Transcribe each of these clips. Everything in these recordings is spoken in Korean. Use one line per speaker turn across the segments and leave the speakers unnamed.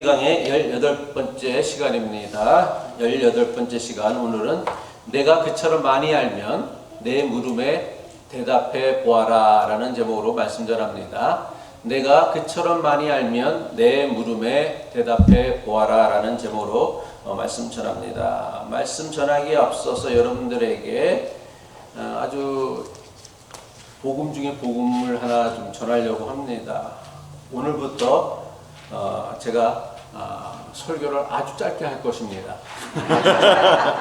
강의 18번째 시간입니다. 18번째 시간, 오늘은 내가 그처럼 많이 알면 내 물음에 대답해 보아라 라는 제목으로 말씀 전합니다. 내가 그처럼 많이 알면 내 물음에 대답해 보아라 라는 제목으로 말씀 전합니다. 말씀 전하기에 앞서서 여러분들에게 아주 복음 중에 복음을 하나 좀 전하려고 합니다. 오늘부터 제가 설교를 아주 짧게 할 것입니다.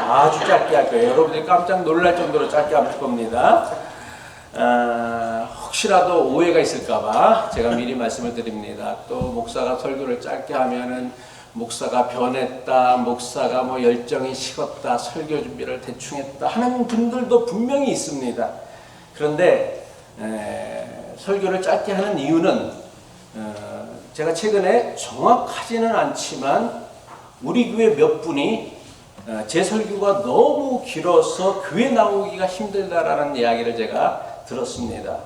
아주 짧게 할 거예요. 여러분들이 깜짝 놀랄 정도로 짧게 할 겁니다. 혹시라도 오해가 있을까봐 제가 미리 말씀을 드립니다. 또 목사가 설교를 짧게 하면은 목사가 변했다, 목사가 뭐 열정이 식었다, 설교 준비를 대충 했다 하는 분들도 분명히 있습니다. 그런데 설교를 짧게 하는 이유는 제가 최근에 정확하지는 않지만 우리 교회 몇 분이 제 설교가 너무 길어서 교회 나오기가 힘들다라는 이야기를 제가 들었습니다.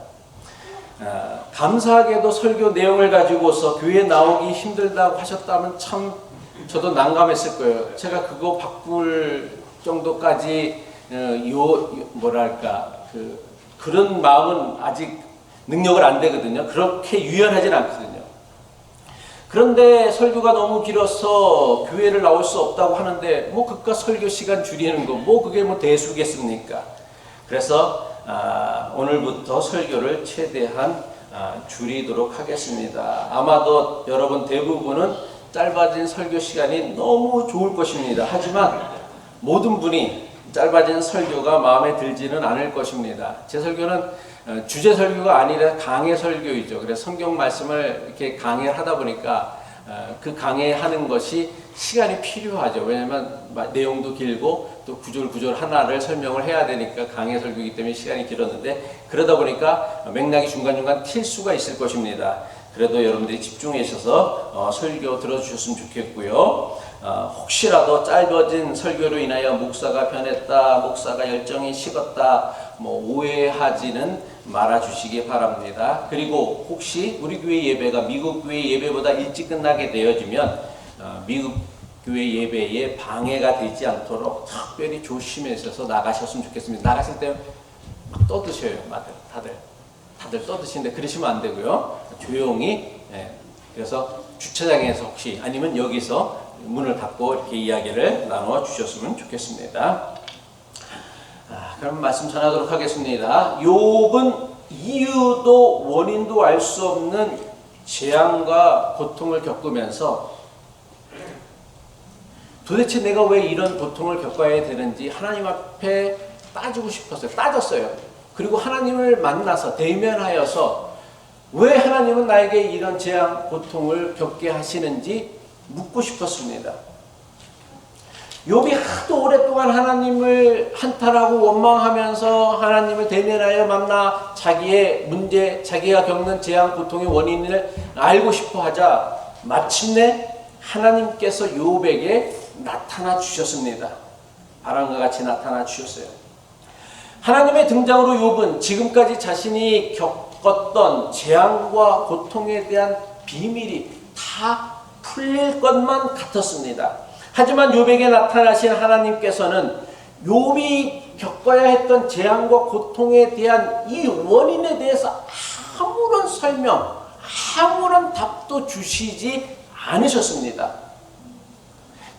감사하게도 설교 내용을 가지고서 교회 나오기 힘들다고 하셨다면 참 저도 난감했을 거예요. 제가 그거 바꿀 정도까지 그런 마음은 아직 능력을 안 되거든요. 그렇게 유연하진 않거든요. 그런데 설교가 너무 길어서 교회를 나올 수 없다고 하는데 뭐 그깟 설교 시간 줄이는 거 뭐 그게 뭐 대수겠습니까? 그래서 오늘부터 설교를 최대한 줄이도록 하겠습니다. 아마도 여러분 대부분은 짧아진 설교 시간이 너무 좋을 것입니다. 하지만 모든 분이 짧아진 설교가 마음에 들지는 않을 것입니다. 제 설교는 주제 설교가 아니라 강해 설교이죠. 그래서 성경 말씀을 이렇게 강해를 하다 보니까 그 강해하는 것이 시간이 필요하죠. 왜냐하면 내용도 길고 또 구절 하나를 설명을 해야 되니까 강해 설교이기 때문에 시간이 길었는데, 그러다 보니까 맥락이 중간중간 튈 수가 있을 것입니다. 그래도 여러분들이 집중하셔서 설교 들어주셨으면 좋겠고요. 혹시라도 짧아진 설교로 인하여 목사가 변했다, 목사가 열정이 식었다, 뭐 오해하지는 말아주시기 바랍니다. 그리고 혹시 우리 교회 예배가 미국 교회 예배보다 일찍 끝나게 되어지면 미국 교회 예배에 방해가 되지 않도록 특별히 조심해서 나가셨으면 좋겠습니다. 나가실 때 막 떠드셔요. 다들 떠드시는데 그러시면 안 되고요. 조용히, 그래서 주차장에서 혹시 아니면 여기서 문을 닫고 이렇게 이야기를 나눠 주셨으면 좋겠습니다. 그럼 말씀 전하도록 하겠습니다. 욥은 이유도 원인도 알 수 없는 재앙과 고통을 겪으면서 도대체 내가 왜 이런 고통을 겪어야 되는지 하나님 앞에 따지고 싶었어요. 따졌어요. 그리고 하나님을 만나서 대면하여서 왜 하나님은 나에게 이런 재앙, 고통을 겪게 하시는지 묻고 싶었습니다. 욥이 하도 오랫동안 하나님을 한탄하고 원망하면서 하나님을 대면하여 만나 자기의 문제, 자기가 겪는 재앙, 고통의 원인을 알고 싶어 하자 마침내 하나님께서 욥에게 나타나 주셨습니다. 바람과 같이 나타나 주셨어요. 하나님의 등장으로 욥은 지금까지 자신이 겪었던 재앙과 고통에 대한 비밀이 다 풀릴 것만 같았습니다. 하지만 욥에게 나타나신 하나님께서는 욥이 겪어야 했던 재앙과 고통에 대한 이 원인에 대해서 아무런 설명, 아무런 답도 주시지 않으셨습니다.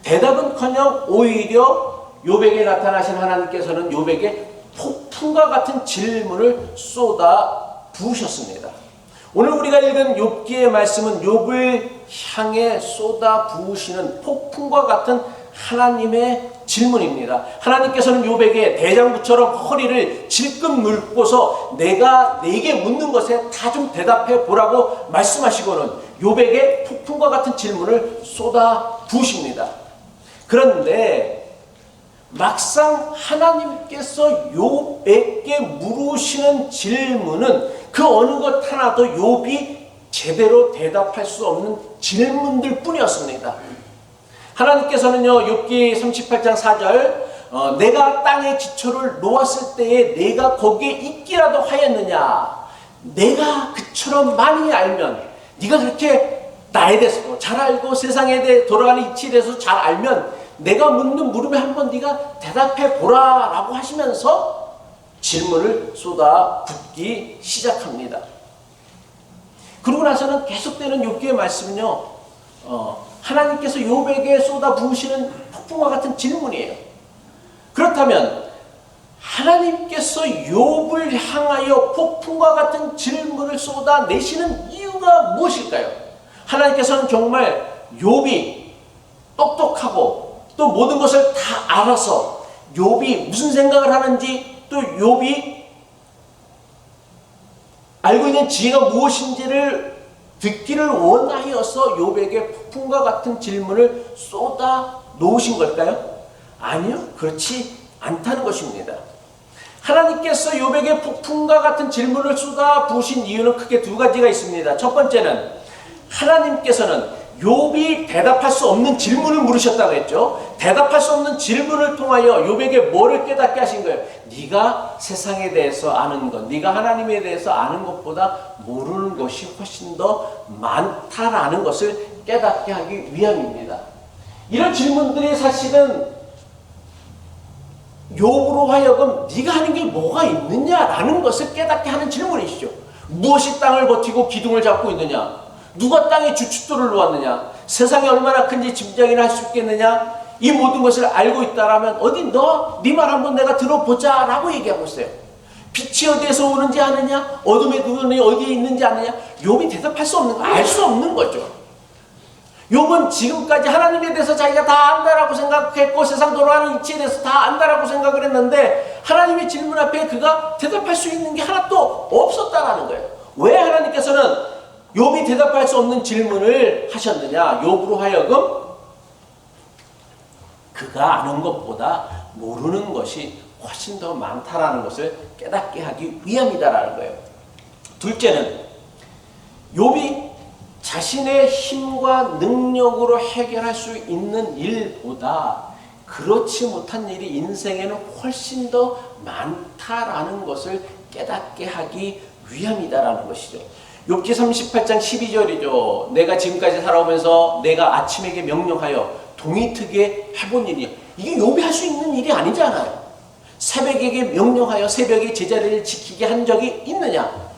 대답은커녕 오히려 욥에게 나타나신 하나님께서는 욥에게 폭풍과 같은 질문을 쏟아 부으셨습니다. 오늘 우리가 읽은 욥기의 말씀은 욥을 향해 쏟아 부으시는 폭풍과 같은 하나님의 질문입니다. 하나님께서는 욥에게 대장부처럼 허리를 질끈 물고서 내가 네게 묻는 것에 다 좀 대답해 보라고 말씀하시고는 욥에게 폭풍과 같은 질문을 쏟아 부으십니다. 그런데 막상 하나님께서 욥에게 물으시는 질문은 그 어느 것 하나도 욥이 제대로 대답할 수 없는 질문들 뿐이었습니다. 하나님께서는요, 욥기 38장 4절 내가 땅에 기초를 놓았을 때에 내가 거기에 있기라도 하였느냐, 내가 그처럼 많이 알면 네가 그렇게 나에 대해서도 잘 알고 세상에 대해 돌아가는 이치에 대해서 잘 알면 내가 묻는 물음에 한번 네가 대답해 보라라고 하시면서 질문을 쏟아붓기 시작합니다. 그러고 나서는 계속되는 욥기의 말씀은요, 하나님께서 욥에게 쏟아부으시는 폭풍과 같은 질문이에요. 그렇다면 하나님께서 욥을 향하여 폭풍과 같은 질문을 쏟아내시는 이유가 무엇일까요? 하나님께서는 정말 욥이 똑똑하고 또 모든 것을 다 알아서 욥이 무슨 생각을 하는지 또 욥이 알고 있는 지혜가 무엇인지를 듣기를 원하여서 욥에게 폭풍과 같은 질문을 쏟아 놓으신 걸까요? 아니요, 그렇지 않다는 것입니다. 하나님께서 욥에게 폭풍과 같은 질문을 쏟아 부으신 이유는 크게 두 가지가 있습니다. 첫 번째는 하나님께서는 욥이 대답할 수 없는 질문을 물으셨다고 했죠. 대답할 수 없는 질문을 통하여 욥에게 뭐를 깨닫게 하신 거예요? 네가 세상에 대해서 아는 것, 네가 하나님에 대해서 아는 것보다 모르는 것이 훨씬 더 많다라는 것을 깨닫게 하기 위함입니다. 이런 질문들이 사실은 욥으로 하여금 네가 하는 게 뭐가 있느냐라는 것을 깨닫게 하는 질문이시죠. 무엇이 땅을 버티고 기둥을 잡고 있느냐? 누가 땅에 주춧돌을 놓았느냐? 세상이 얼마나 큰지 짐작이나 할 수 있겠느냐? 이 모든 것을 알고 있다라면 어디 네 말 한번 내가 들어보자 라고 얘기하고 있어요. 빛이 어디에서 오는지 아느냐? 어둠의 눈이 어디에 있는지 아느냐? 욥이 대답할 수 없는 거, 알 수 없는 거죠. 욥은 지금까지 하나님에 대해서 자기가 다 안다라고 생각했고 세상 돌아가는 이치에 대해서 다 안다라고 생각을 했는데 하나님의 질문 앞에 그가 대답할 수 있는 게 하나도 없었다라는 거예요. 왜 하나님께서는 욥이 대답할 수 없는 질문을 하셨느냐? 욥으로 하여금 그가 아는 것보다 모르는 것이 훨씬 더 많다라는 것을 깨닫게 하기 위함이다라는 거예요. 둘째는 욥이 자신의 힘과 능력으로 해결할 수 있는 일보다 그렇지 못한 일이 인생에는 훨씬 더 많다라는 것을 깨닫게 하기 위함이다라는 것이죠. 욥기 38장 12절이죠. 내가 지금까지 살아오면서 내가 아침에게 명령하여 동이 트게 해본 일이, 이게 욥이 할 수 있는 일이 아니잖아요. 새벽에게 명령하여 새벽에 제자리를 지키게 한 적이 있느냐?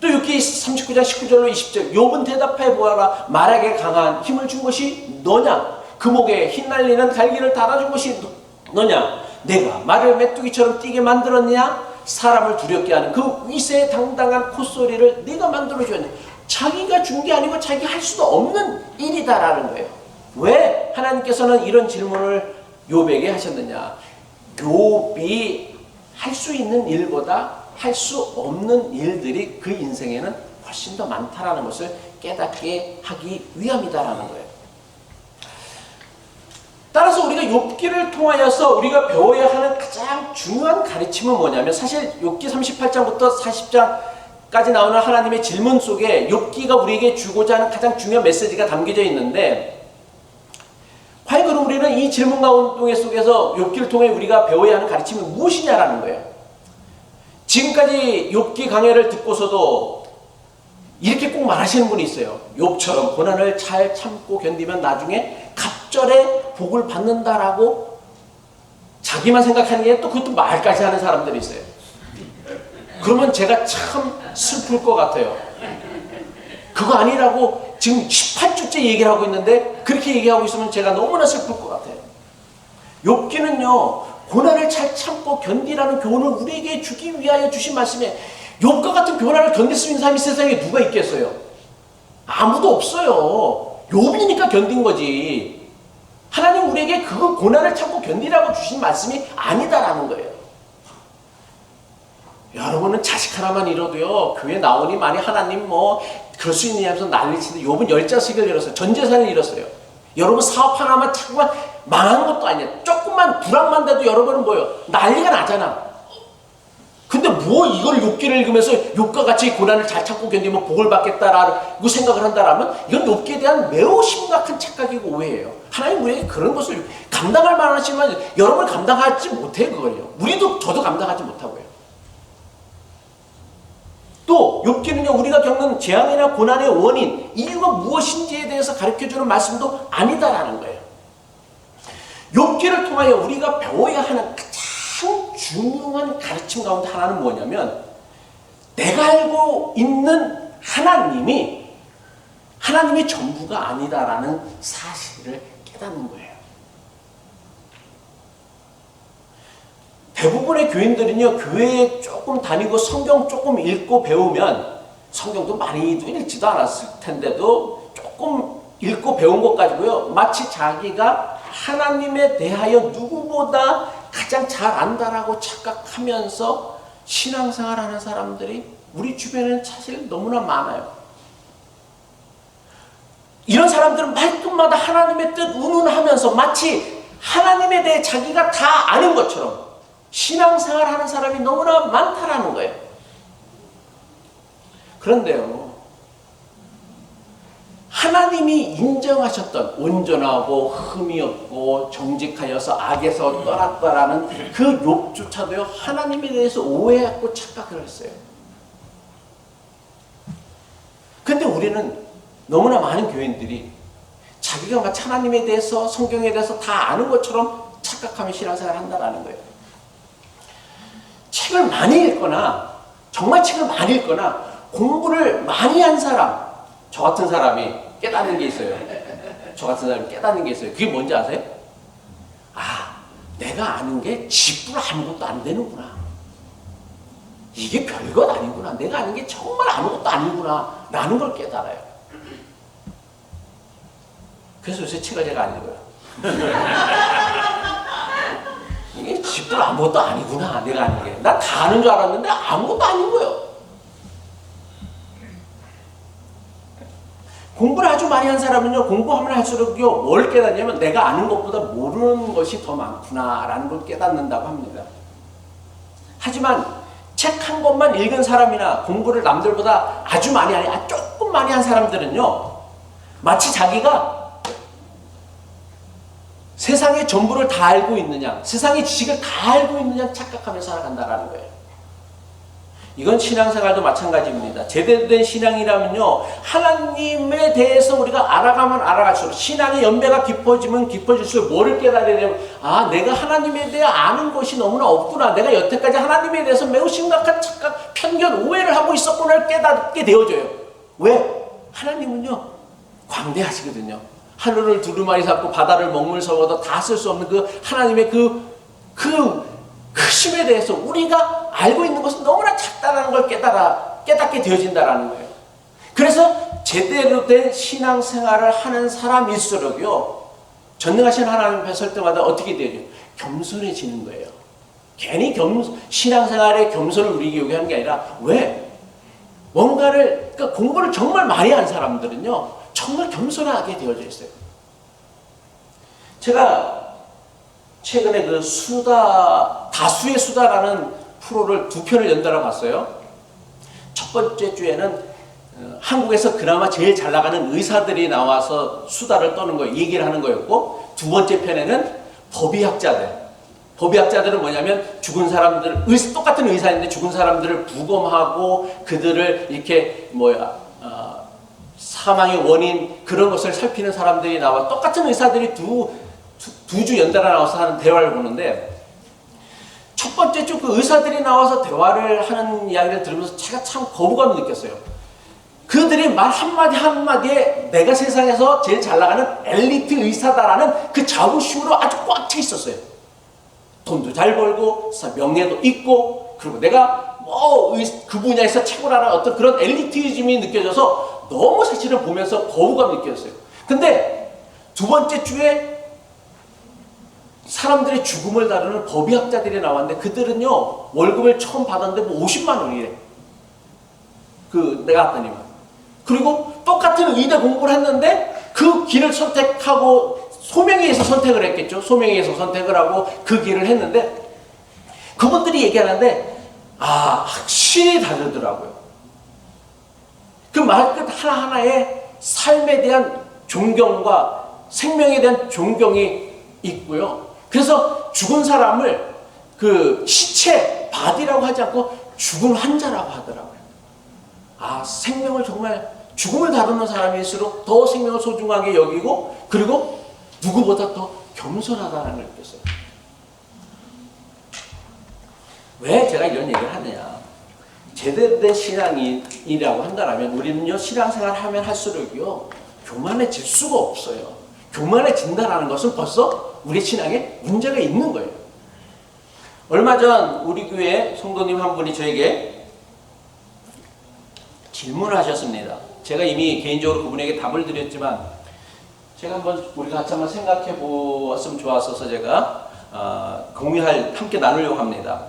또 욥기 39장 19절로 20절 욥은 대답해 보아라. 말에게 강한 힘을 준 것이 너냐? 그 목에 휘날리는 갈기를 달아준 것이 너냐? 내가 말을 메뚜기처럼 뛰게 만들었냐? 사람을 두렵게 하는 그 위세에 당당한 콧소리를 네가 만들어주었네. 자기가 준 게 아니고 자기가 할 수도 없는 일이다라는 거예요. 왜 하나님께서는 이런 질문을 욥에게 하셨느냐? 욥이 할 수 있는 일보다 할 수 없는 일들이 그 인생에는 훨씬 더 많다라는 것을 깨닫게 하기 위함이다라는 거예요. 따라서 우리가 욥기를 통하여서 우리가 배워야 하는 가장 중요한 가르침은 뭐냐면, 사실 욥기 38장부터 40장까지 나오는 하나님의 질문 속에 욥기가 우리에게 주고자 하는 가장 중요한 메시지가 담겨져 있는데, 과연 그럼 우리는 이 질문 가운데 속에서 욥기를 통해 우리가 배워야 하는 가르침이 무엇이냐라는 거예요. 지금까지 욥기 강해를 듣고서도 이렇게 꼭 말하시는 분이 있어요. 욥처럼 고난을 잘 참고 견디면 나중에 갑절에 복을 받는다라고 자기만 생각하는 게 또 그것도 말까지 하는 사람들이 있어요. 그러면 제가 참 슬플 것 같아요. 그거 아니라고 지금 18주째 얘기를 하고 있는데 그렇게 얘기하고 있으면 제가 너무나 슬플 것 같아요. 욥기는요, 고난을 잘 참고 견디라는 교훈을 우리에게 주기 위하여 주신 말씀에, 욥과 같은 고난을 견딜 수 있는 사람이 세상에 누가 있겠어요? 아무도 없어요. 욥이니까 견딘 거지. 하나님 우리에게 그 고난을 참고 견디라고 주신 말씀이 아니다라는 거예요. 여러분은 자식 하나만 잃어도요, 교회 나오니 많이 하나님 뭐 그럴 수 있느냐 하면서 난리 치는데, 욥은 10자식을 잃었어요. 전 재산을 잃었어요. 여러분 사업 하나만 자꾸만 망한 것도 아니야. 조금만 불황만 돼도 여러분은 뭐예요? 난리가 나잖아. 근데 뭐 이걸 욥기를 읽으면서 욥과 같이 고난을 잘 참고 견디면 복을 받겠다라고 생각을 한다라면, 이건 욥기에 대한 매우 심각한 착각이고 오해예요. 하나님 우리에게 그런 것을 감당할 만하지만 여러분 감당하지 못해. 그걸요. 우리도 저도 감당하지 못하고요. 또 욥기는요, 우리가 겪는 재앙이나 고난의 원인, 이유가 무엇인지에 대해서 가르쳐주는 말씀도 아니다라는 거예요. 욥기를 통하여 우리가 배워야 하는 가장 중요한 가르침 가운데 하나는 뭐냐면, 내가 알고 있는 하나님이 전부가 아니다라는 사실을 깨닫는 거예요. 대부분의 교인들은요, 교회에 조금 다니고 성경 조금 읽고 배우면, 성경도 많이도 읽지도 않았을 텐데도 조금 읽고 배운 것 가지고요, 마치 자기가 하나님에 대하여 누구보다 가장 잘 안다라고 착각하면서 신앙생활하는 사람들이 우리 주변에는 사실 너무나 많아요. 이런 사람들은 말끝마다 하나님의 뜻 운운하면서 마치 하나님에 대해 자기가 다 아는 것처럼 신앙생활하는 사람이 너무나 많다라는 거예요. 그런데요, 하나님이 인정하셨던 온전하고 흠이 없고 정직하여서 악에서 떠났다라는 그 욥조차도요, 하나님에 대해서 오해하고 착각을 했어요. 근데 우리는 너무나 많은 교인들이 자기가 마치 하나님에 대해서, 성경에 대해서 다 아는 것처럼 착각하며 신앙생활을 한다는 거예요. 책을 많이 읽거나, 정말 책을 많이 읽거나, 공부를 많이 한 사람, 저 같은 사람이 깨닫는 게 있어요. 저 같은 사람이 깨닫는 게 있어요. 그게 뭔지 아세요? 아, 내가 아는 게 집부로 아무것도 안 되는구나. 이게 별것 아니구나. 내가 아는 게 정말 아무것도 아니구나. 라는 걸 깨달아요. 그래서 요새 책을 제가 안 읽어요. 이게 집부로 아무것도 아니구나. 내가 아는 게. 난 다 아는 줄 알았는데 아무것도 아닌 거예요. 공부를 아주 많이 한 사람은요, 공부하면 할수록요, 뭘 깨닫냐면 내가 아는 것보다 모르는 것이 더 많구나라는 걸 깨닫는다고 합니다. 하지만 책 한 권만 읽은 사람이나 공부를 남들보다 아주 많이 하니, 조금 많이 한 사람들은요, 마치 자기가 세상의 전부를 다 알고 있느냐, 세상의 지식을 다 알고 있느냐 착각하면서 살아간다는 거예요. 이건 신앙생활도 마찬가지입니다. 제대로 된 신앙이라면요, 하나님에 대해서 우리가 알아가면 알아갈수록, 신앙의 연배가 깊어지면 깊어질수록 뭐를 깨달아야 되냐면, 아, 내가 하나님에 대해 아는 것이 너무나 없구나. 내가 여태까지 하나님에 대해서 매우 심각한 착각, 편견, 오해를 하고 있었구나를 깨닫게 되어져요. 왜? 하나님은요, 광대하시거든요. 하늘을 두루마리 삼고 바다를 먹물 삼아도 다 쓸 수 없는 그 하나님의 그 크심에 대해서 우리가 알고 있는 것은 너무나 작다라는 걸 깨닫게 되어진다라는 거예요. 그래서 제대로 된 신앙생활을 하는 사람일수록요, 전능하신 하나님 앞에 설 때마다 어떻게 되죠? 겸손해지는 거예요. 괜히 신앙생활에 겸손을 우리에게 요구하는 게 아니라, 왜? 뭔가를, 그러니까 공부를 정말 많이 한 사람들은요, 정말 겸손하게 되어져 있어요. 제가 최근에 그 다수의 수다라는 프로를 2편을 연달아 봤어요. 첫 번째 주에는 한국에서 그나마 제일 잘 나가는 의사들이 나와서 수다를 떠는 거예요. 얘기를 하는 거였고, 두 번째 편에는 법의학자들은 뭐냐면 죽은 사람들, 똑같은 의사인데 죽은 사람들을 부검하고 그들을 이렇게 사망의 원인, 그런 것을 살피는 사람들이 나와, 똑같은 의사들이 두 주 연달아 나와서 하는 대화를 보는데, 첫 번째 주 그 의사들이 나와서 대화를 하는 이야기를 들으면서 제가 참 거부감을 느꼈어요. 그들이 말 한마디 한마디에 내가 세상에서 제일 잘 나가는 엘리트 의사다라는 그 자부심으로 아주 꽉 차 있었어요. 돈도 잘 벌고 명예도 있고, 그리고 내가 그 분야에서 최고라는 어떤 그런 엘리티즘이 느껴져서 너무 사실은 보면서 거부감이 느껴졌어요. 근데 두 번째 주에 사람들의 죽음을 다루는 법의학자들이 나왔는데, 그들은요, 월급을 처음 받았는데 50만 원이래. 내가 갔더니만. 그리고 똑같은 의대 공부를 했는데 그 길을 선택하고, 소명에 의해서 선택을 했겠죠. 소명에 의해서 선택을 하고 그 길을 했는데, 그분들이 얘기하는데, 확실히 다르더라고요. 그 말끝 하나하나에 삶에 대한 존경과 생명에 대한 존경이 있고요. 그래서 죽은 사람을 그 시체, 바디라고 하지 않고 죽은 환자라고 하더라고요. 생명을 정말 죽음을 다루는 사람일수록 더 생명을 소중하게 여기고 그리고 누구보다 더 겸손하다는 걸 느꼈어요. 왜 제가 이런 얘기를 하느냐. 제대로 된 신앙인이라고 한다면 우리는요, 신앙생활 하면 할수록요, 교만해질 수가 없어요. 교만해진다는 것은 벌써 우리 신앙에 문제가 있는 거예요. 얼마 전 우리 교회 성도님 한 분이 저에게 질문을 하셨습니다. 제가 이미 개인적으로 그분에게 답을 드렸지만 제가 우리가 같이 한번 생각해 보았으면 좋았어서 제가 함께 나누려고 합니다.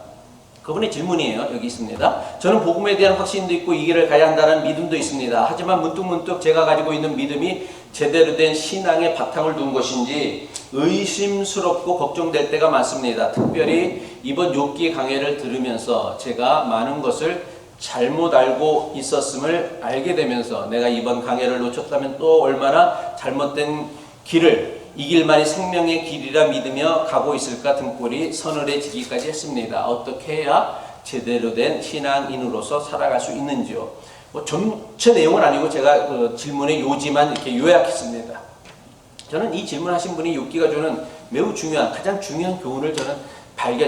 그분의 질문이에요. 여기 있습니다. 저는 복음에 대한 확신도 있고 이 길을 가야 한다는 믿음도 있습니다. 하지만 문득문득 제가 가지고 있는 믿음이 제대로 된 신앙의 바탕을 둔 것인지 의심스럽고 걱정될 때가 많습니다. 특별히 이번 욥기 강해를 들으면서 제가 많은 것을 잘못 알고 있었음을 알게 되면서 내가 이번 강해를 놓쳤다면 또 얼마나 잘못된 길을 이 길만이 생명의 길이라 믿으며 가고 있을까 등골이 서늘해지기까지 했습니다. 어떻게 해야 제대로 된 신앙인으로서 살아갈 수 있는지요? 전체 내용은 아니고 제가 그 질문의 요지만 이렇게 요약했습니다. 저는 이 질문하신 분이 욥기가 주는 매우 가장 중요한 교훈을 저는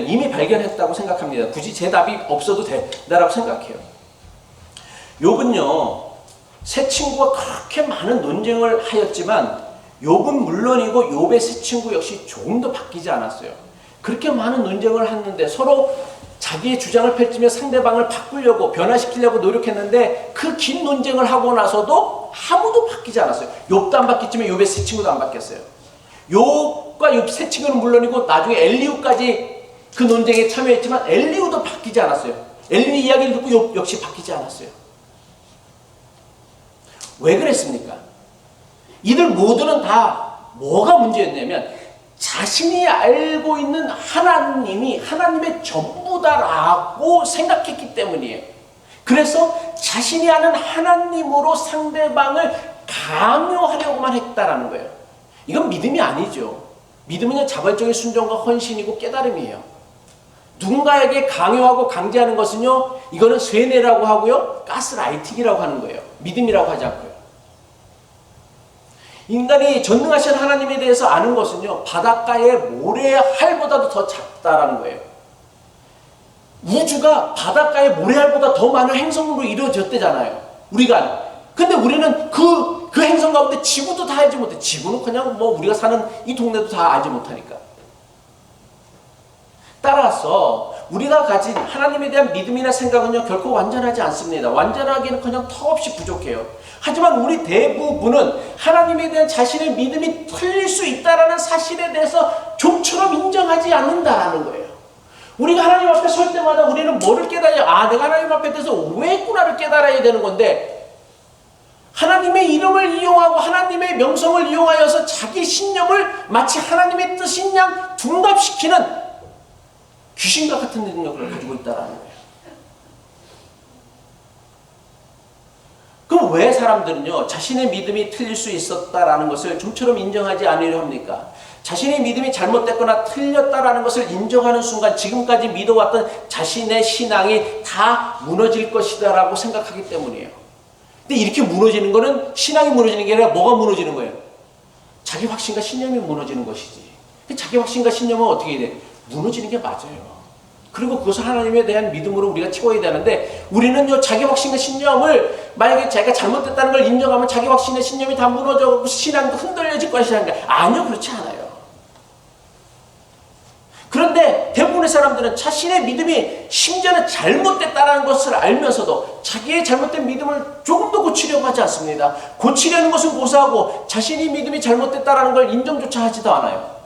이미 발견했다고 생각합니다. 굳이 제 답이 없어도 된다라고 생각해요. 욥은요, 세 친구가 그렇게 많은 논쟁을 하였지만 욥은 물론이고 욥의 세 친구 역시 조금도 바뀌지 않았어요. 그렇게 많은 논쟁을 했는데 서로 자기의 주장을 펼치며 상대방을 바꾸려고 변화시키려고 노력했는데 그 긴 논쟁을 하고 나서도 아무도 바뀌지 않았어요. 욥도 안 바뀌었지만 욥의 세 친구도 안 바뀌었어요. 욥과 욥 세 친구는 물론이고 나중에 엘리후까지 그 논쟁에 참여했지만 엘리후도 바뀌지 않았어요. 엘리후의 이야기를 듣고 욥 역시 바뀌지 않았어요. 왜 그랬습니까? 이들 모두는 다 뭐가 문제였냐면 자신이 알고 있는 하나님이 하나님의 전부다라고 생각했기 때문이에요. 그래서 자신이 아는 하나님으로 상대방을 강요하려고만 했다라는 거예요. 이건 믿음이 아니죠. 믿음은 자발적인 순종과 헌신이고 깨달음이에요. 누군가에게 강요하고 강제하는 것은요, 이거는 쇠뇌라고 하고요, 가스라이팅이라고 하는 거예요. 믿음이라고 하지 않고요. 인간이 전능하신 하나님에 대해서 아는 것은요, 바닷가의 모래알보다도 더 작다라는 거예요. 우주가 바닷가의 모래알보다 더 많은 행성으로 이루어졌대잖아요. 근데 우리는 그 행성 가운데 지구도 다 알지 못해. 지구는 그냥 우리가 사는 이 동네도 다 알지 못하니까. 따라서 우리가 가진 하나님에 대한 믿음이나 생각은요, 결코 완전하지 않습니다. 완전하기는 그냥 턱없이 부족해요. 하지만 우리 대부분은 하나님에 대한 자신의 믿음이 틀릴 수 있다는 사실에 대해서 좀처럼 인정하지 않는다라는 거예요. 우리가 하나님 앞에 설 때마다 우리는 뭐를 깨달아야, 내가 하나님 앞에 대해서 오해했구나를 깨달아야 되는 건데, 하나님의 이름을 이용하고 하나님의 명성을 이용하여서 자기 신념을 마치 하나님의 뜻인 양 둔갑시키는 귀신과 같은 능력을 가지고 있다는 거예요. 그럼 왜 사람들은요, 자신의 믿음이 틀릴 수 있었다라는 것을 좀처럼 인정하지 않으려 합니까? 자신의 믿음이 잘못됐거나 틀렸다라는 것을 인정하는 순간 지금까지 믿어왔던 자신의 신앙이 다 무너질 것이다라고 생각하기 때문이에요. 근데 이렇게 무너지는 거는 신앙이 무너지는 게 아니라 뭐가 무너지는 거예요? 자기 확신과 신념이 무너지는 것이지. 자기 확신과 신념은 어떻게 해야 돼? 무너지는 게 맞아요. 그리고 그것을 하나님에 대한 믿음으로 우리가 채워야 되는데, 우리는요, 자기 확신과 신념을 만약에 자기가 잘못됐다는 걸 인정하면 자기 확신과 신념이 다 무너져서 신앙도 흔들려질 것이라는 거예요. 아니요, 그렇지 않아요. 그런데 대부분의 사람들은 자신의 믿음이 심지어는 잘못됐다는 것을 알면서도 자기의 잘못된 믿음을 조금 더 고치려고 하지 않습니다. 고치려는 것은 고사하고 자신이 믿음이 잘못됐다는 걸 인정조차 하지도 않아요.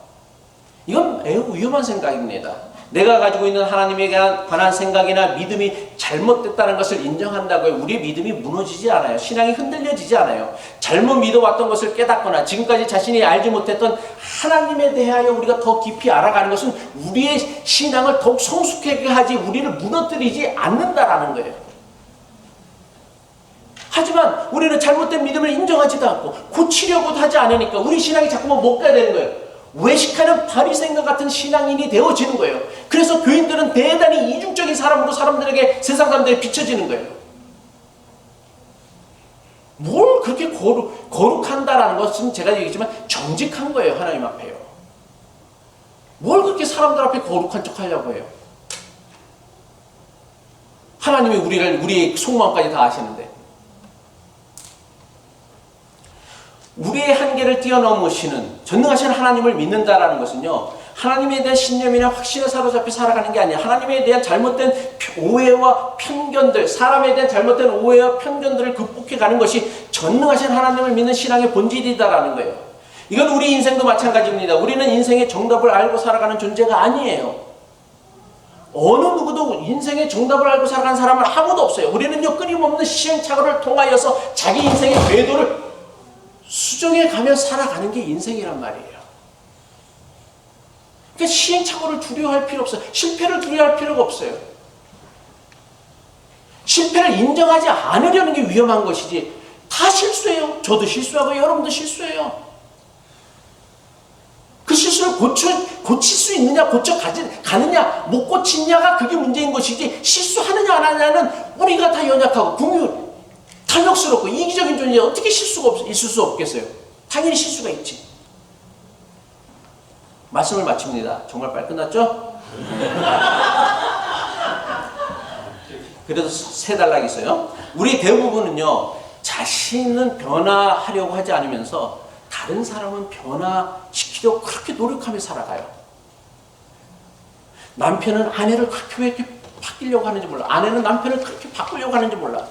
이건 매우 위험한 생각입니다. 내가 가지고 있는 하나님에 관한 생각이나 믿음이 잘못됐다는 것을 인정한다고 해요. 우리의 믿음이 무너지지 않아요. 신앙이 흔들려지지 않아요. 잘못 믿어왔던 것을 깨닫거나 지금까지 자신이 알지 못했던 하나님에 대하여 우리가 더 깊이 알아가는 것은 우리의 신앙을 더욱 성숙하게 하지 우리를 무너뜨리지 않는다라는 거예요. 하지만 우리는 잘못된 믿음을 인정하지도 않고 고치려고도 하지 않으니까 우리 신앙이 자꾸만 못 가야 되는 거예요. 외식하는 바리새인과 같은 신앙인이 되어지는 거예요. 그래서 교인들은 대단히 이중적인 사람으로 사람들에게, 세상 사람들에게 비춰지는 거예요. 뭘 그렇게 거룩한다라는 것은 제가 얘기했지만 정직한 거예요. 하나님 앞에요. 뭘 그렇게 사람들 앞에 거룩한 척 하려고 해요. 하나님이 우리의 속마음까지 다 아시는데, 우리의 한계를 뛰어넘으시는 전능하신 하나님을 믿는다라는 것은요, 하나님에 대한 신념이나 확신에 사로잡혀 살아가는 게 아니에요. 하나님에 대한 잘못된 오해와 편견들, 사람에 대한 잘못된 오해와 편견들을 극복해 가는 것이 전능하신 하나님을 믿는 신앙의 본질이다라는 거예요. 이건 우리 인생도 마찬가지입니다. 우리는 인생의 정답을 알고 살아가는 존재가 아니에요. 어느 누구도 인생의 정답을 알고 살아가는 사람은 아무도 없어요. 우리는요, 끊임없는 시행착오를 통하여서 자기 인생의 궤도를 수정해 가며 살아가는 게 인생이란 말이에요. 그러니까 시행착오를 두려워할 필요 없어요. 실패를 두려워할 필요가 없어요. 실패를 인정하지 않으려는 게 위험한 것이지, 다 실수해요. 저도 실수하고 여러분도 실수해요. 그 실수를 고칠 수 있느냐, 가느냐, 못 고치냐가 그게 문제인 것이지, 실수하느냐 안 하느냐는 우리가 다 연약하고 탐욕스럽고 이기적인 존재, 어떻게 있을 수 없겠어요? 당연히 실수가 있지. 말씀을 마칩니다. 정말 빨리 끝났죠? 그래도 세 단락이 있어요. 우리 대부분은요, 자신은 변화하려고 하지 않으면서 다른 사람은 변화시키려고 그렇게 노력하며 살아가요. 남편은 아내를 그렇게 왜 이렇게 바뀌려고 하는지 몰라. 아내는 남편을 그렇게 바꾸려고 하는지 몰라.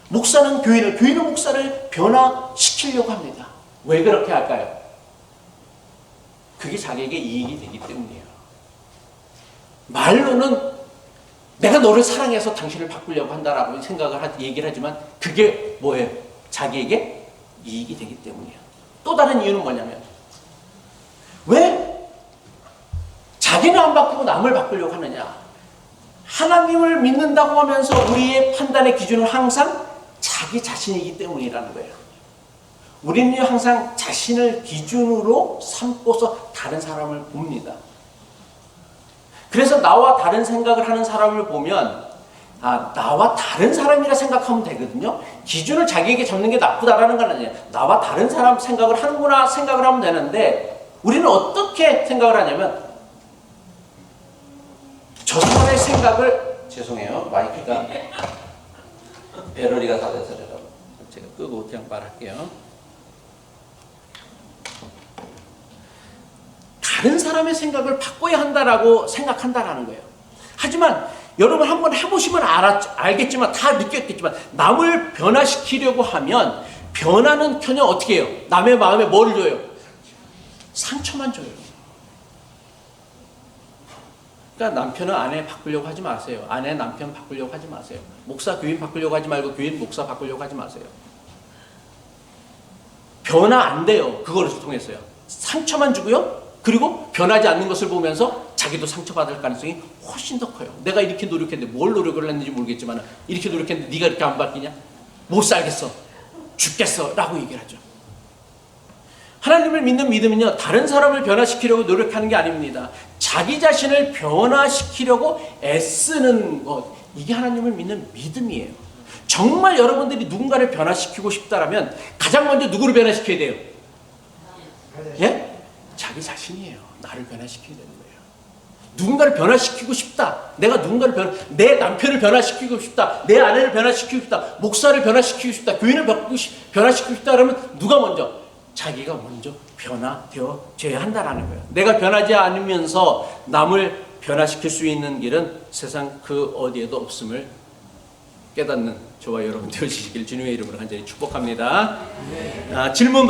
목사는 교인은 목사를 변화시키려고 합니다. 왜 그렇게 할까요? 그게 자기에게 이익이 되기 때문이에요. 말로는 내가 너를 사랑해서 당신을 바꾸려고 한다라고 얘기를 하지만 그게 뭐예요? 자기에게 이익이 되기 때문이에요. 또 다른 이유는 뭐냐면, 왜 자기는 안 바꾸고 남을 바꾸려고 하느냐? 하나님을 믿는다고 하면서 우리의 판단의 기준은 항상 자기 자신이기 때문이라는 거예요. 우리는 항상 자신을 기준으로 삼고서 다른 사람을 봅니다. 그래서 나와 다른 생각을 하는 사람을 보면, 나와 다른 사람이라 생각하면 되거든요. 기준을 자기에게 잡는 게 나쁘다라는 건 아니에요. 나와 다른 사람 생각을 하는구나 생각을 하면 되는데, 우리는 어떻게 생각을 하냐면, 저 사람의 생각을, 죄송해요, 마이크가 배터리가 다 돼서 제가 끄고 그냥 말할게요. 다른 사람의 생각을 바꿔야 한다라고 생각한다라는 거예요. 하지만 여러분 한번 해보시면 알겠지만, 다 느꼈겠지만, 남을 변화시키려고 하면 변화는커녕 어떻게 해요? 남의 마음에 뭐를 줘요? 상처만 줘요. 그러니까 남편은 아내 바꾸려고 하지 마세요. 아내 남편 바꾸려고 하지 마세요. 목사 교인 바꾸려고 하지 말고 교인 목사 바꾸려고 하지 마세요. 변화 안 돼요. 그걸 통해서요. 상처만 주고요. 그리고 변하지 않는 것을 보면서 자기도 상처받을 가능성이 훨씬 더 커요. 내가 이렇게 노력했는데, 뭘 노력을 했는지 모르겠지만, 이렇게 노력했는데 네가 이렇게 안 바뀌냐? 못 살겠어. 죽겠어. 라고 얘기를 하죠. 하나님을 믿는 믿음은요, 다른 사람을 변화시키려고 노력하는 게 아닙니다. 자기 자신을 변화시키려고 애쓰는 것, 이게 하나님을 믿는 믿음이에요. 정말 여러분들이 누군가를 변화시키고 싶다라면 가장 먼저 누구를 변화시켜야 돼요? 예? 자기 자신이에요. 나를 변화시켜야 되는 거예요. 누군가를 변화시키고 싶다. 내 남편을 변화시키고 싶다. 내 아내를 변화시키고 싶다. 목사를 변화시키고 싶다. 교인을 변화시키고 싶다. 그러면 누가 먼저? 자기가 먼저 변화되어져야 한다라는 거예요. 내가 변하지 않으면서 남을 변화시킬 수 있는 길은 세상 그 어디에도 없음을 깨닫는 저와 여러분 되어주시길 주님의 이름으로 간절히 축복합니다. 질문